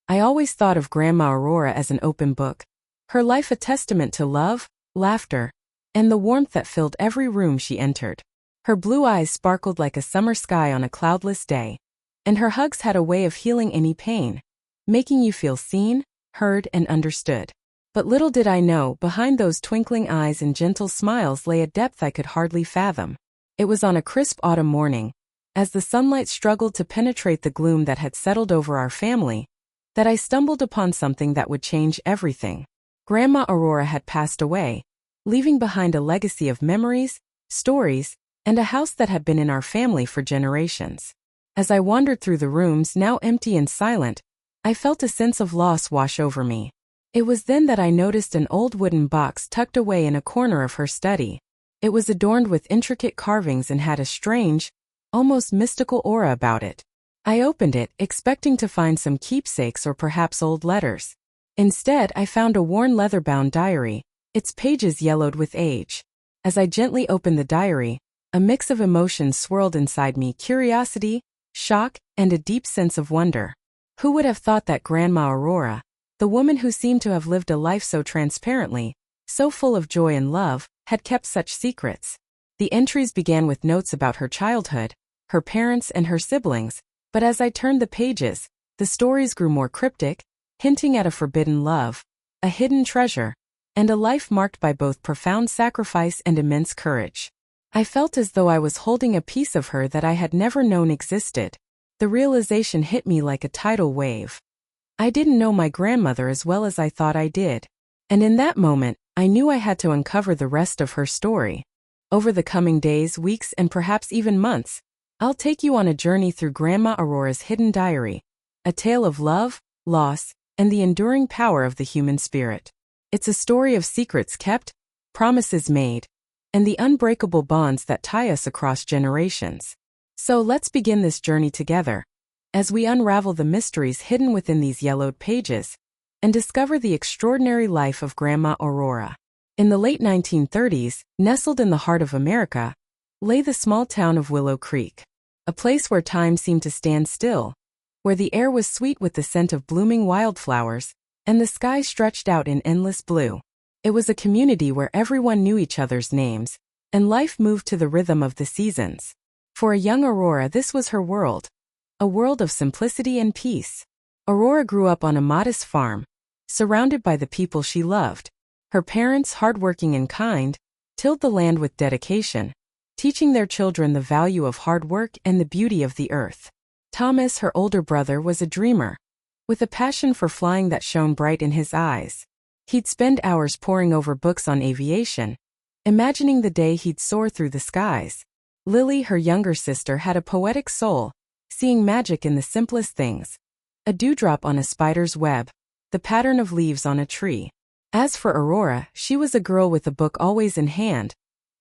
I always thought of Grandma Aurora as an open book, her life a testament to love, laughter, and the warmth that filled every room she entered. Her blue eyes sparkled like a summer sky on a cloudless day, and her hugs had a way of healing any pain, making you feel seen, heard, and understood. But little did I know, behind those twinkling eyes and gentle smiles lay a depth I could hardly fathom. It was on a crisp autumn morning, as the sunlight struggled to penetrate the gloom that had settled over our family, that I stumbled upon something that would change everything. Grandma Aurora had passed away, leaving behind a legacy of memories, stories, and a house that had been in our family for generations. As I wandered through the rooms, now empty and silent, I felt a sense of loss wash over me. It was then that I noticed an old wooden box tucked away in a corner of her study. It was adorned with intricate carvings and had a strange, almost mystical aura about it. I opened it, expecting to find some keepsakes or perhaps old letters. Instead, I found a worn leather-bound diary, its pages yellowed with age. As I gently opened the diary, a mix of emotions swirled inside me: curiosity, shock, and a deep sense of wonder. Who would have thought that Grandma Aurora, the woman who seemed to have lived a life so transparently, so full of joy and love, had kept such secrets? The entries began with notes about her childhood, her parents, and her siblings, but as I turned the pages, the stories grew more cryptic, hinting at a forbidden love, a hidden treasure, and a life marked by both profound sacrifice and immense courage. I felt as though I was holding a piece of her that I had never known existed. The realization hit me like a tidal wave. I didn't know my grandmother as well as I thought I did. And in that moment, I knew I had to uncover the rest of her story. Over the coming days, weeks, and perhaps even months, I'll take you on a journey through Grandma Aurora's hidden diary, a tale of love, loss, and the enduring power of the human spirit. It's a story of secrets kept, promises made, and the unbreakable bonds that tie us across generations. So let's begin this journey together, as we unravel the mysteries hidden within these yellowed pages, and discover the extraordinary life of Grandma Aurora. In the late 1930s, nestled in the heart of America, lay the small town of Willow Creek, a place where time seemed to stand still, where the air was sweet with the scent of blooming wildflowers, and the sky stretched out in endless blue. It was a community where everyone knew each other's names, and life moved to the rhythm of the seasons. For a young Aurora, this was her world, a world of simplicity and peace. Aurora grew up on a modest farm, surrounded by the people she loved. Her parents, hardworking and kind, tilled the land with dedication, teaching their children the value of hard work and the beauty of the earth. Thomas, her older brother, was a dreamer, with a passion for flying that shone bright in his eyes. He'd spend hours poring over books on aviation, imagining the day he'd soar through the skies. Lily, her younger sister, had a poetic soul, seeing magic in the simplest things: a dewdrop on a spider's web, the pattern of leaves on a tree. As for Aurora, she was a girl with a book always in hand,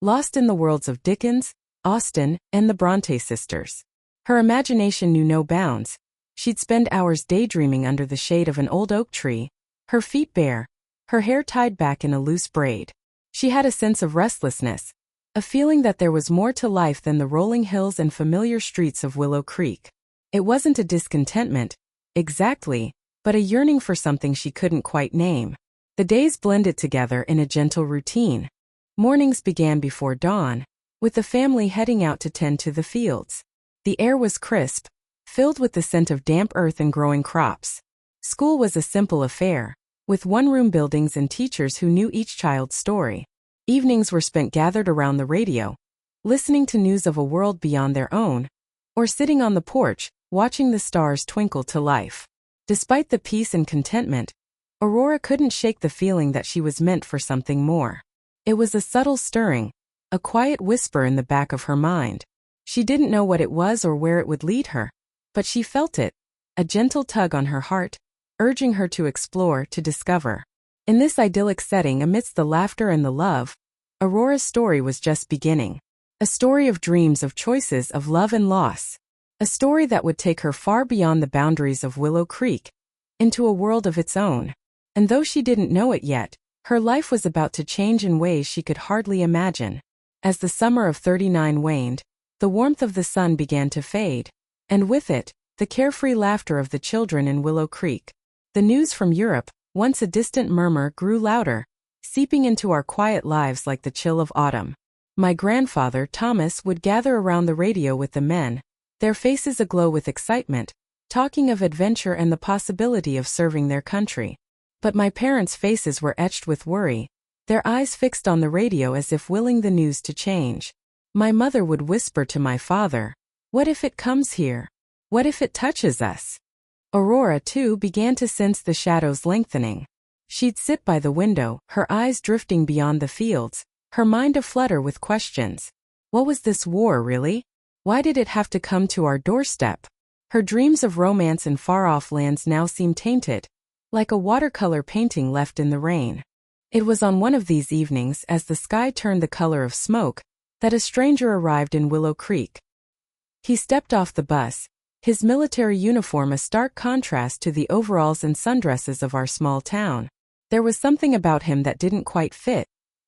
lost in the worlds of Dickens, Austen, and the Bronte sisters. Her imagination knew no bounds. She'd spend hours daydreaming under the shade of an old oak tree, her feet bare, her hair tied back in a loose braid. She had a sense of restlessness, a feeling that there was more to life than the rolling hills and familiar streets of Willow Creek. It wasn't a discontentment, exactly, but a yearning for something she couldn't quite name. The days blended together in a gentle routine. Mornings began before dawn, with the family heading out to tend to the fields. The air was crisp, filled with the scent of damp earth and growing crops. School was a simple affair, with one-room buildings and teachers who knew each child's story. Evenings were spent gathered around the radio, listening to news of a world beyond their own, or sitting on the porch, watching the stars twinkle to life. Despite the peace and contentment, Aurora couldn't shake the feeling that she was meant for something more. It was a subtle stirring, a quiet whisper in the back of her mind. She didn't know what it was or where it would lead her, but she felt it, a gentle tug on her heart, urging her to explore, to discover. In this idyllic setting, amidst the laughter and the love, Aurora's story was just beginning. A story of dreams, of choices, of love and loss. A story that would take her far beyond the boundaries of Willow Creek, into a world of its own. And though she didn't know it yet, her life was about to change in ways she could hardly imagine. As the summer of '39 waned, the warmth of the sun began to fade, and with it, the carefree laughter of the children in Willow Creek. The news from Europe, once a distant murmur, grew louder, seeping into our quiet lives like the chill of autumn. My grandfather, Thomas, would gather around the radio with the men, their faces aglow with excitement, talking of adventure and the possibility of serving their country. But my parents' faces were etched with worry, their eyes fixed on the radio as if willing the news to change. My mother would whisper to my father, "What if it comes here? What if it touches us?" Aurora, too, began to sense the shadows lengthening. She'd sit by the window, her eyes drifting beyond the fields, her mind aflutter with questions. What was this war, really? Why did it have to come to our doorstep? Her dreams of romance in far-off lands now seemed tainted, like a watercolor painting left in the rain. It was on one of these evenings, as the sky turned the color of smoke, that a stranger arrived in Willow Creek. He stepped off the bus, his military uniform a stark contrast to the overalls and sundresses of our small town. There was something about him that didn't quite fit,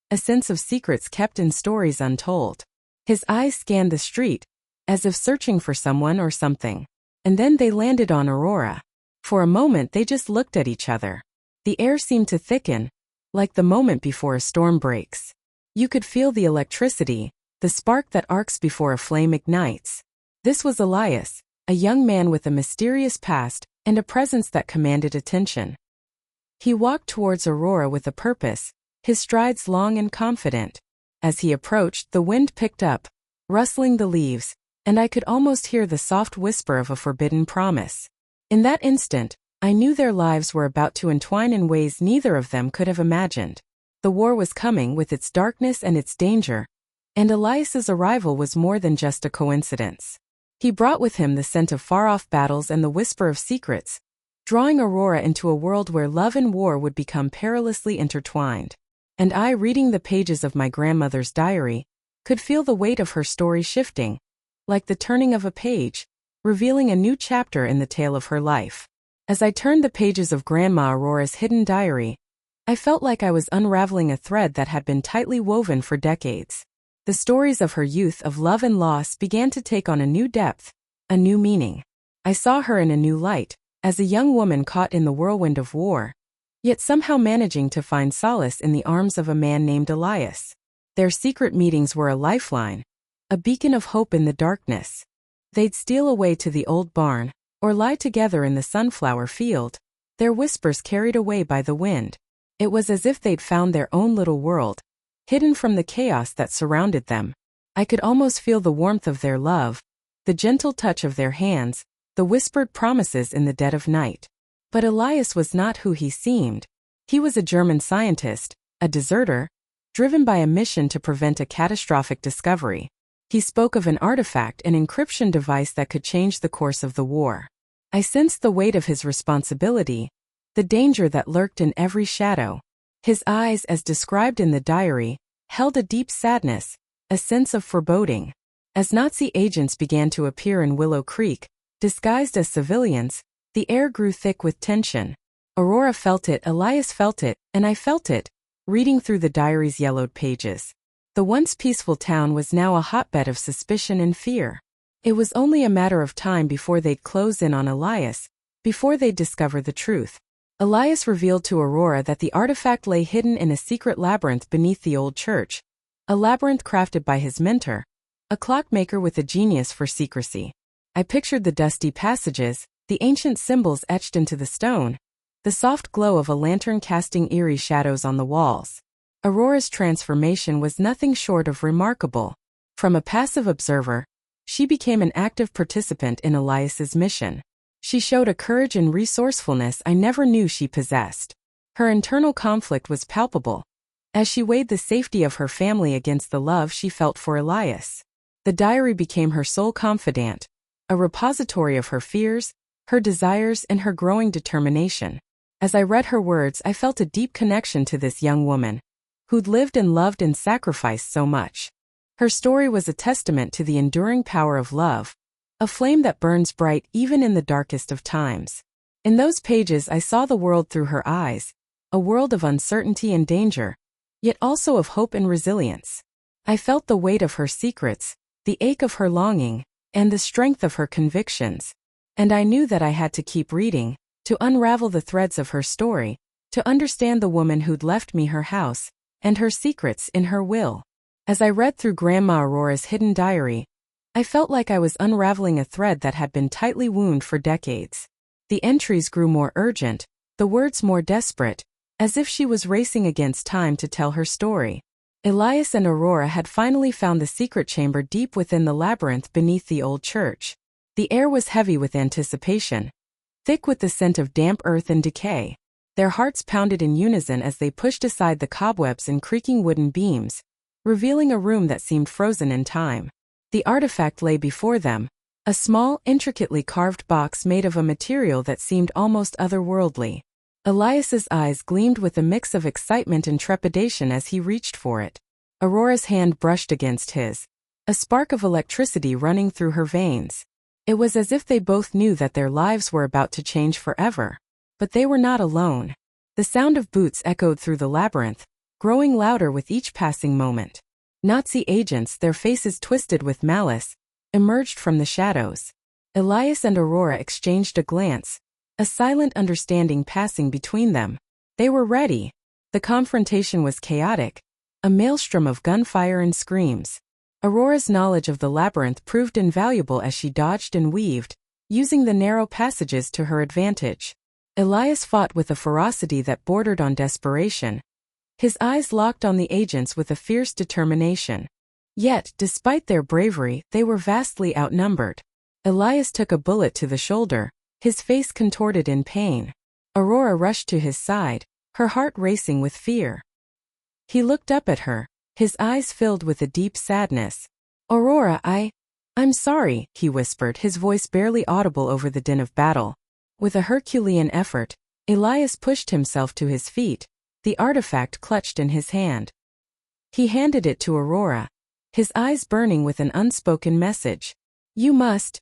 a sense of secrets kept in stories untold. His eyes scanned the street, as if searching for someone or something. And then they landed on Aurora. For a moment they just looked at each other. The air seemed to thicken, like the moment before a storm breaks. You could feel the electricity, the spark that arcs before a flame ignites. This was Elias, a young man with a mysterious past and a presence that commanded attention. He walked towards Aurora with a purpose, his strides long and confident. As he approached, the wind picked up, rustling the leaves, and I could almost hear the soft whisper of a forbidden promise. In that instant, I knew their lives were about to entwine in ways neither of them could have imagined. The war was coming with its darkness and its danger, and Elias's arrival was more than just a coincidence. He brought with him the scent of far-off battles and the whisper of secrets, drawing Aurora into a world where love and war would become perilously intertwined. And I, reading the pages of my grandmother's diary, could feel the weight of her story shifting, like the turning of a page, revealing a new chapter in the tale of her life. As I turned the pages of Grandma Aurora's hidden diary, I felt like I was unraveling a thread that had been tightly woven for decades. The stories of her youth, of love and loss, began to take on a new depth, a new meaning. I saw her in a new light, as a young woman caught in the whirlwind of war, yet somehow managing to find solace in the arms of a man named Elias. Their secret meetings were a lifeline, a beacon of hope in the darkness. They'd steal away to the old barn, or lie together in the sunflower field, their whispers carried away by the wind. It was as if they'd found their own little world, hidden from the chaos that surrounded them. I could almost feel the warmth of their love, the gentle touch of their hands, the whispered promises in the dead of night. But Elias was not who he seemed. He was a German scientist, a deserter, driven by a mission to prevent a catastrophic discovery. He spoke of an artifact, an encryption device that could change the course of the war. I sensed the weight of his responsibility, the danger that lurked in every shadow. His eyes, as described in the diary, held a deep sadness, a sense of foreboding. As Nazi agents began to appear in Willow Creek, disguised as civilians, the air grew thick with tension. Aurora felt it, Elias felt it, and I felt it, reading through the diary's yellowed pages. The once peaceful town was now a hotbed of suspicion and fear. It was only a matter of time before they'd close in on Elias, before they'd discover the truth. Elias revealed to Aurora that the artifact lay hidden in a secret labyrinth beneath the old church, a labyrinth crafted by his mentor, a clockmaker with a genius for secrecy. I pictured the dusty passages, the ancient symbols etched into the stone, the soft glow of a lantern casting eerie shadows on the walls. Aurora's transformation was nothing short of remarkable. From a passive observer, she became an active participant in Elias's mission. She showed a courage and resourcefulness I never knew she possessed. Her internal conflict was palpable, as she weighed the safety of her family against the love she felt for Elias. The diary became her sole confidant, a repository of her fears, her desires, and her growing determination. As I read her words, I felt a deep connection to this young woman, who'd lived and loved and sacrificed so much. Her story was a testament to the enduring power of love, a flame that burns bright even in the darkest of times. In those pages I saw the world through her eyes, a world of uncertainty and danger, yet also of hope and resilience. I felt the weight of her secrets, the ache of her longing, and the strength of her convictions. And I knew that I had to keep reading, to unravel the threads of her story, to understand the woman who'd left me her house, and her secrets in her will. As I read through Grandma Aurora's hidden diary, I felt like I was unraveling a thread that had been tightly wound for decades. The entries grew more urgent, the words more desperate, as if she was racing against time to tell her story. Elias and Aurora had finally found the secret chamber deep within the labyrinth beneath the old church. The air was heavy with anticipation, thick with the scent of damp earth and decay. Their hearts pounded in unison as they pushed aside the cobwebs and creaking wooden beams, revealing a room that seemed frozen in time. The artifact lay before them, a small, intricately carved box made of a material that seemed almost otherworldly. Elias's eyes gleamed with a mix of excitement and trepidation as he reached for it. Aurora's hand brushed against his, a spark of electricity running through her veins. It was as if they both knew that their lives were about to change forever. But they were not alone. The sound of boots echoed through the labyrinth, growing louder with each passing moment. Nazi agents, their faces twisted with malice, emerged from the shadows. Elias and Aurora exchanged a glance, a silent understanding passing between them. They were ready. The confrontation was chaotic, a maelstrom of gunfire and screams. Aurora's knowledge of the labyrinth proved invaluable as she dodged and weaved, using the narrow passages to her advantage. Elias fought with a ferocity that bordered on desperation, his eyes locked on the agents with a fierce determination. Yet, despite their bravery, they were vastly outnumbered. Elias took a bullet to the shoulder, his face contorted in pain. Aurora rushed to his side, her heart racing with fear. He looked up at her, his eyes filled with a deep sadness. "Aurora, I'm sorry," he whispered, his voice barely audible over the din of battle. With a Herculean effort, Elias pushed himself to his feet, the artifact clutched in his hand. He handed it to Aurora, his eyes burning with an unspoken message. You must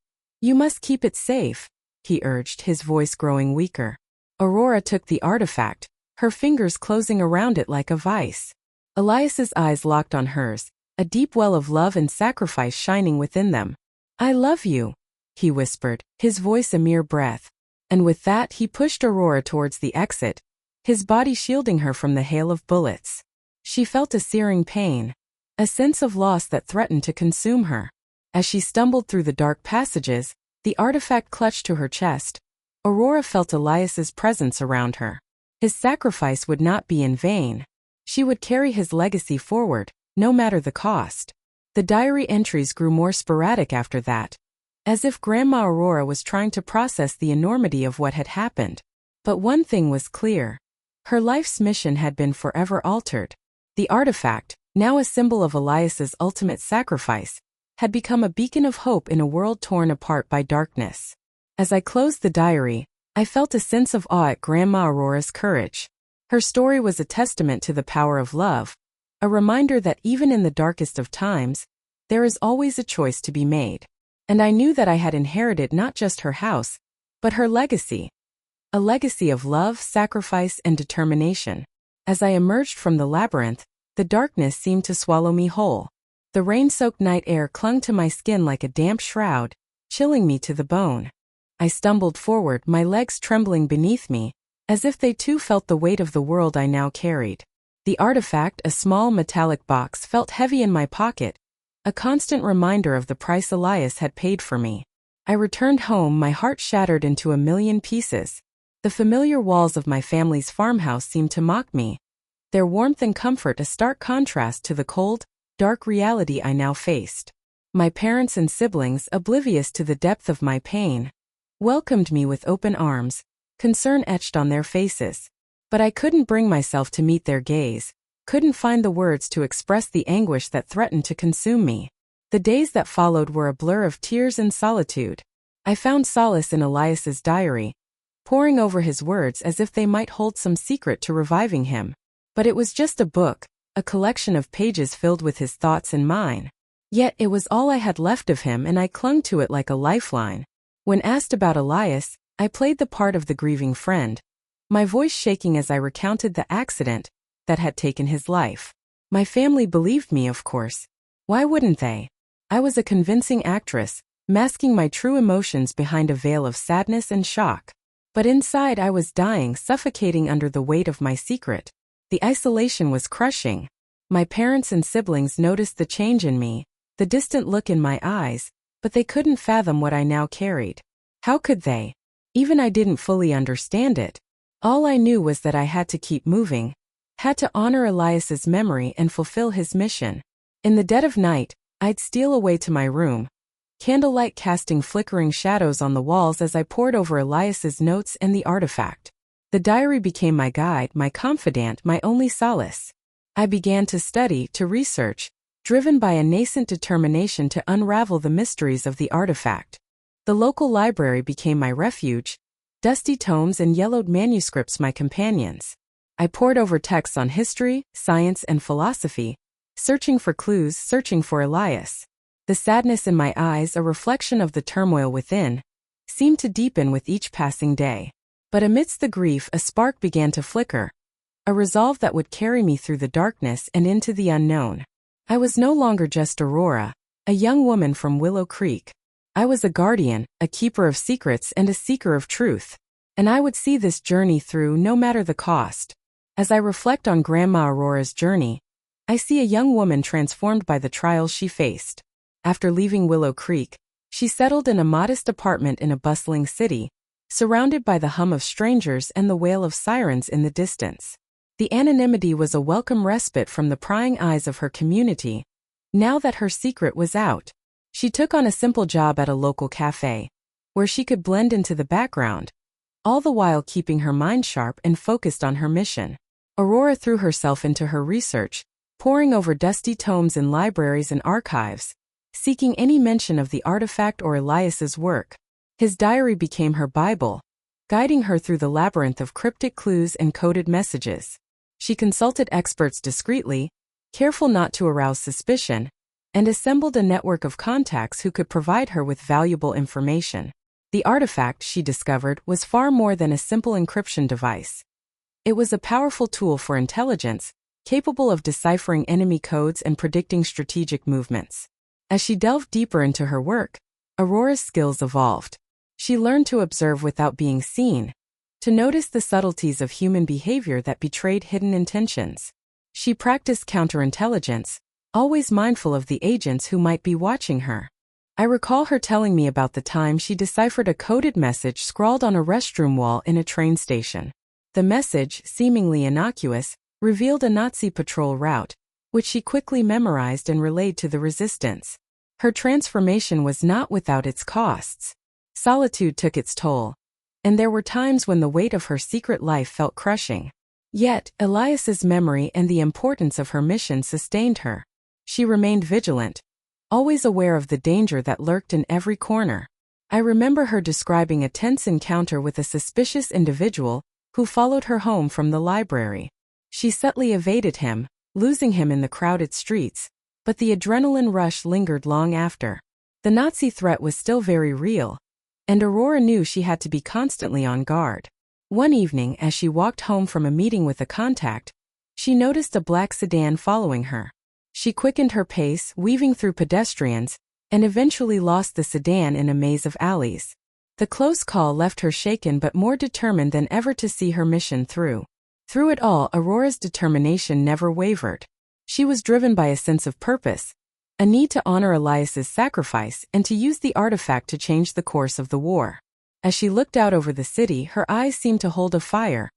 keep it safe," he urged, his voice growing weaker. Aurora took the artifact, her fingers closing around it like a vice. Elias's eyes locked on hers, a deep well of love and sacrifice shining within them. "I love you," he whispered, his voice a mere breath. And with that he pushed Aurora towards the exit, his body shielding her from the hail of bullets. She felt a searing pain, a sense of loss that threatened to consume her. As she stumbled through the dark passages, the artifact clutched to her chest. Aurora felt Elias's presence around her. His sacrifice would not be in vain. She would carry his legacy forward, no matter the cost. The diary entries grew more sporadic after that, as if Grandma Aurora was trying to process the enormity of what had happened. But one thing was clear. Her life's mission had been forever altered. The artifact, now a symbol of Elias's ultimate sacrifice, had become a beacon of hope in a world torn apart by darkness. As I closed the diary, I felt a sense of awe at Grandma Aurora's courage. Her story was a testament to the power of love, a reminder that even in the darkest of times, there is always a choice to be made. And I knew that I had inherited not just her house, but her legacy. A legacy of love, sacrifice, and determination. As I emerged from the labyrinth, the darkness seemed to swallow me whole. The rain-soaked night air clung to my skin like a damp shroud, chilling me to the bone. I stumbled forward, my legs trembling beneath me, as if they too felt the weight of the world I now carried. The artifact, a small metallic box, felt heavy in my pocket, a constant reminder of the price Elias had paid for me. I returned home, my heart shattered into a million pieces. The familiar walls of my family's farmhouse seemed to mock me, their warmth and comfort a stark contrast to the cold, dark reality I now faced. My parents and siblings, oblivious to the depth of my pain, welcomed me with open arms, concern etched on their faces. But I couldn't bring myself to meet their gaze, couldn't find the words to express the anguish that threatened to consume me. The days that followed were a blur of tears and solitude. I found solace in Elias's diary, poring over his words as if they might hold some secret to reviving him. But it was just a book, a collection of pages filled with his thoughts and mine. Yet it was all I had left of him, and I clung to it like a lifeline. When asked about Elias, I played the part of the grieving friend, my voice shaking as I recounted the accident that had taken his life. My family believed me, of course. Why wouldn't they? I was a convincing actress, masking my true emotions behind a veil of sadness and shock. But inside I was dying, suffocating under the weight of my secret. The isolation was crushing. My parents and siblings noticed the change in me, the distant look in my eyes, but they couldn't fathom what I now carried. How could they? Even I didn't fully understand it. All I knew was that I had to keep moving, had to honor Elias's memory and fulfill his mission. In the dead of night, I'd steal away to my room, candlelight casting flickering shadows on the walls as I pored over Elias's notes and the artifact. The diary became my guide, my confidant, my only solace. I began to study, to research, driven by a nascent determination to unravel the mysteries of the artifact. The local library became my refuge, dusty tomes and yellowed manuscripts my companions. I pored over texts on history, science, and philosophy, searching for clues, searching for Elias. The sadness in my eyes, a reflection of the turmoil within, seemed to deepen with each passing day. But amidst the grief, a spark began to flicker, a resolve that would carry me through the darkness and into the unknown. I was no longer just Aurora, a young woman from Willow Creek. I was a guardian, a keeper of secrets, and a seeker of truth. And I would see this journey through no matter the cost. As I reflect on Grandma Aurora's journey, I see a young woman transformed by the trials she faced. After leaving Willow Creek, she settled in a modest apartment in a bustling city, surrounded by the hum of strangers and the wail of sirens in the distance. The anonymity was a welcome respite from the prying eyes of her community. Now that her secret was out, she took on a simple job at a local cafe, where she could blend into the background, all the while keeping her mind sharp and focused on her mission. Aurora threw herself into her research, poring over dusty tomes in libraries and archives, seeking any mention of the artifact or Elias's work. His diary became her Bible, guiding her through the labyrinth of cryptic clues and coded messages. She consulted experts discreetly, careful not to arouse suspicion, and assembled a network of contacts who could provide her with valuable information. The artifact, she discovered, was far more than a simple encryption device. It was a powerful tool for intelligence, capable of deciphering enemy codes and predicting strategic movements. As she delved deeper into her work, Aurora's skills evolved. She learned to observe without being seen, to notice the subtleties of human behavior that betrayed hidden intentions. She practiced counterintelligence, always mindful of the agents who might be watching her. I recall her telling me about the time she deciphered a coded message scrawled on a restroom wall in a train station. The message, seemingly innocuous, revealed a Nazi patrol route, which she quickly memorized and relayed to the resistance. Her transformation was not without its costs. Solitude took its toll, and there were times when the weight of her secret life felt crushing. Yet, Elias's memory and the importance of her mission sustained her. She remained vigilant, always aware of the danger that lurked in every corner. I remember her describing a tense encounter with a suspicious individual who followed her home from the library. She subtly evaded him, losing him in the crowded streets, but the adrenaline rush lingered long after. The Nazi threat was still very real, and Aurora knew she had to be constantly on guard. One evening, as she walked home from a meeting with a contact, she noticed a black sedan following her. She quickened her pace, weaving through pedestrians, and eventually lost the sedan in a maze of alleys. The close call left her shaken but more determined than ever to see her mission through. Through it all, Aurora's determination never wavered. She was driven by a sense of purpose, a need to honor Elias's sacrifice and to use the artifact to change the course of the war. As she looked out over the city, her eyes seemed to hold a fire,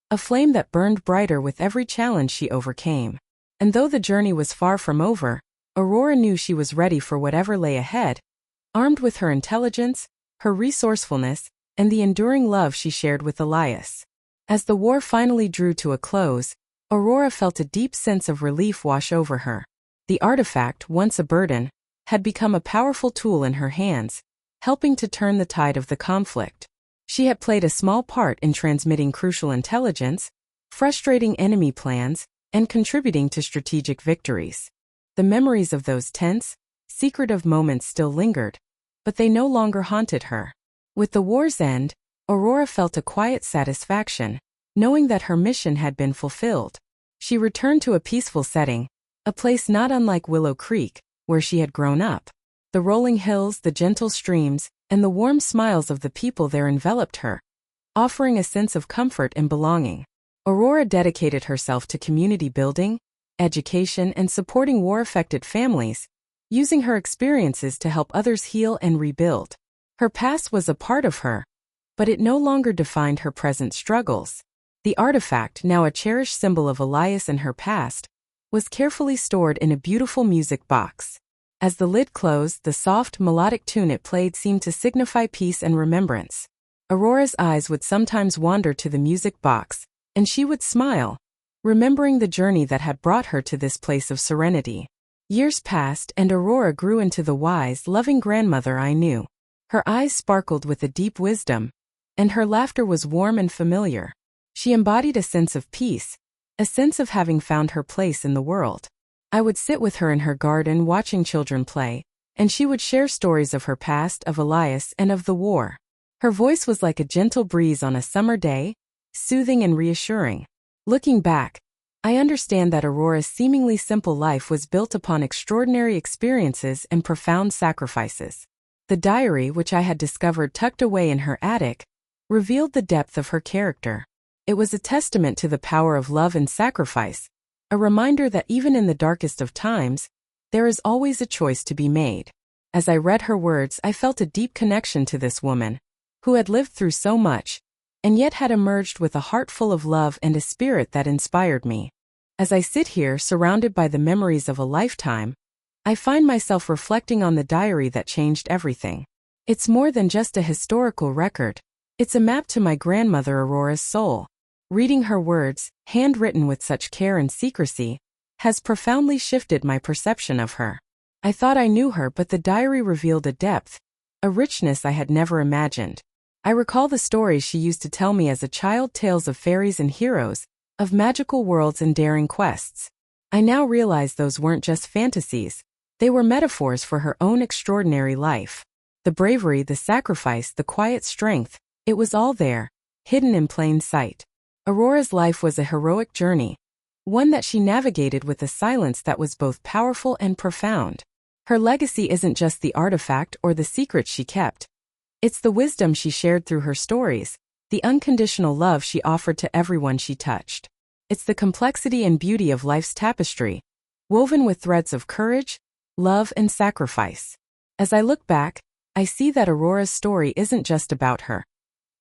a flame that burned brighter with every challenge she overcame. And though the journey was far from over, Aurora knew she was ready for whatever lay ahead, armed with her intelligence, her resourcefulness, and the enduring love she shared with Elias. As the war finally drew to a close, Aurora felt a deep sense of relief wash over her. The artifact, once a burden, had become a powerful tool in her hands, helping to turn the tide of the conflict. She had played a small part in transmitting crucial intelligence, frustrating enemy plans, and contributing to strategic victories. The memories of those tense, secretive moments still lingered, but they no longer haunted her. With the war's end, Aurora felt a quiet satisfaction, knowing that her mission had been fulfilled. She returned to a peaceful setting, a place not unlike Willow Creek, where she had grown up. The rolling hills, the gentle streams, and the warm smiles of the people there enveloped her, offering a sense of comfort and belonging. Aurora dedicated herself to community building, education, and supporting war-affected families, using her experiences to help others heal and rebuild. Her past was a part of her, but it no longer defined her present struggles. The artifact, now a cherished symbol of Elias and her past, was carefully stored in a beautiful music box. As the lid closed, the soft, melodic tune it played seemed to signify peace and remembrance. Aurora's eyes would sometimes wander to the music box, and she would smile, remembering the journey that had brought her to this place of serenity. Years passed, and Aurora grew into the wise, loving grandmother I knew. Her eyes sparkled with a deep wisdom, and her laughter was warm and familiar. She embodied a sense of peace, a sense of having found her place in the world. I would sit with her in her garden watching children play, and she would share stories of her past, of Elias, and of the war. Her voice was like a gentle breeze on a summer day, soothing and reassuring. Looking back, I understand that Aurora's seemingly simple life was built upon extraordinary experiences and profound sacrifices. The diary, which I had discovered tucked away in her attic, revealed the depth of her character. It was a testament to the power of love and sacrifice, a reminder that even in the darkest of times, there is always a choice to be made. As I read her words, I felt a deep connection to this woman, who had lived through so much, and yet had emerged with a heart full of love and a spirit that inspired me. As I sit here, surrounded by the memories of a lifetime, I find myself reflecting on the diary that changed everything. It's more than just a historical record. It's a map to my grandmother Aurora's soul. Reading her words, handwritten with such care and secrecy, has profoundly shifted my perception of her. I thought I knew her, but the diary revealed a depth, a richness I had never imagined. I recall the stories she used to tell me as a child, tales of fairies and heroes, of magical worlds and daring quests. I now realize those weren't just fantasies, they were metaphors for her own extraordinary life. The bravery, the sacrifice, the quiet strength, it was all there, hidden in plain sight. Aurora's life was a heroic journey, one that she navigated with a silence that was both powerful and profound. Her legacy isn't just the artifact or the secrets she kept. It's the wisdom she shared through her stories, the unconditional love she offered to everyone she touched. It's the complexity and beauty of life's tapestry, woven with threads of courage, love, and sacrifice. As I look back, I see that Aurora's story isn't just about her.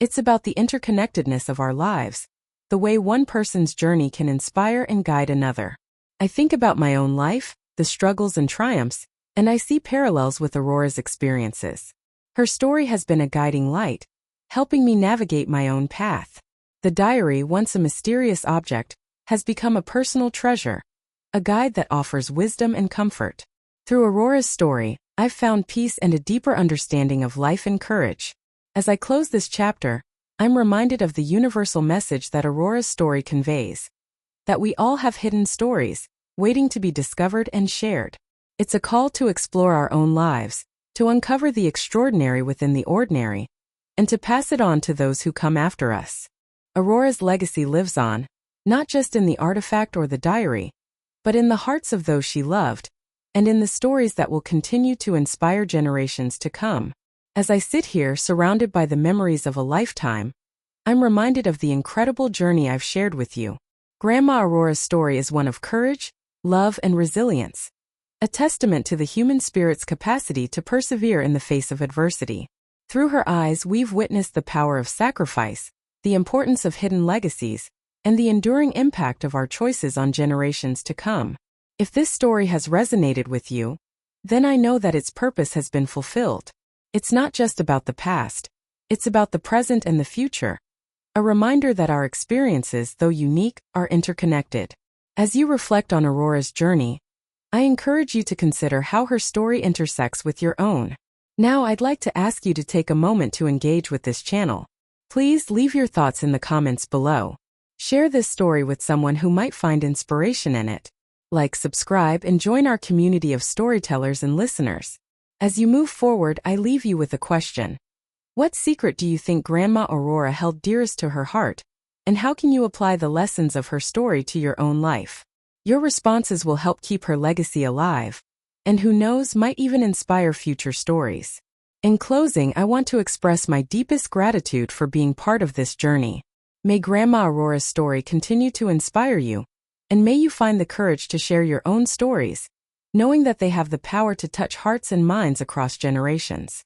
It's about the interconnectedness of our lives, the way one person's journey can inspire and guide another. I think about my own life, the struggles and triumphs, and I see parallels with Aurora's experiences. Her story has been a guiding light, helping me navigate my own path. The diary, once a mysterious object, has become a personal treasure, a guide that offers wisdom and comfort. Through Aurora's story, I've found peace and a deeper understanding of life and courage. As I close this chapter, I'm reminded of the universal message that Aurora's story conveys, that we all have hidden stories, waiting to be discovered and shared. It's a call to explore our own lives, to uncover the extraordinary within the ordinary, and to pass it on to those who come after us. Aurora's legacy lives on, not just in the artifact or the diary, but in the hearts of those she loved, and in the stories that will continue to inspire generations to come. As I sit here surrounded by the memories of a lifetime, I'm reminded of the incredible journey I've shared with you. Grandma Aurora's story is one of courage, love, and resilience, a testament to the human spirit's capacity to persevere in the face of adversity. Through her eyes, we've witnessed the power of sacrifice, the importance of hidden legacies, and the enduring impact of our choices on generations to come. If this story has resonated with you, then I know that its purpose has been fulfilled. It's not just about the past, it's about the present and the future, a reminder that our experiences, though unique, are interconnected. As you reflect on Aurora's journey, I encourage you to consider how her story intersects with your own. Now I'd like to ask you to take a moment to engage with this channel. Please leave your thoughts in the comments below. Share this story with someone who might find inspiration in it. Like, subscribe, and join our community of storytellers and listeners. As you move forward, I leave you with a question. What secret do you think Grandma Aurora held dearest to her heart, and how can you apply the lessons of her story to your own life? Your responses will help keep her legacy alive, and who knows, might even inspire future stories. In closing, I want to express my deepest gratitude for being part of this journey. May Grandma Aurora's story continue to inspire you, and may you find the courage to share your own stories, knowing that they have the power to touch hearts and minds across generations.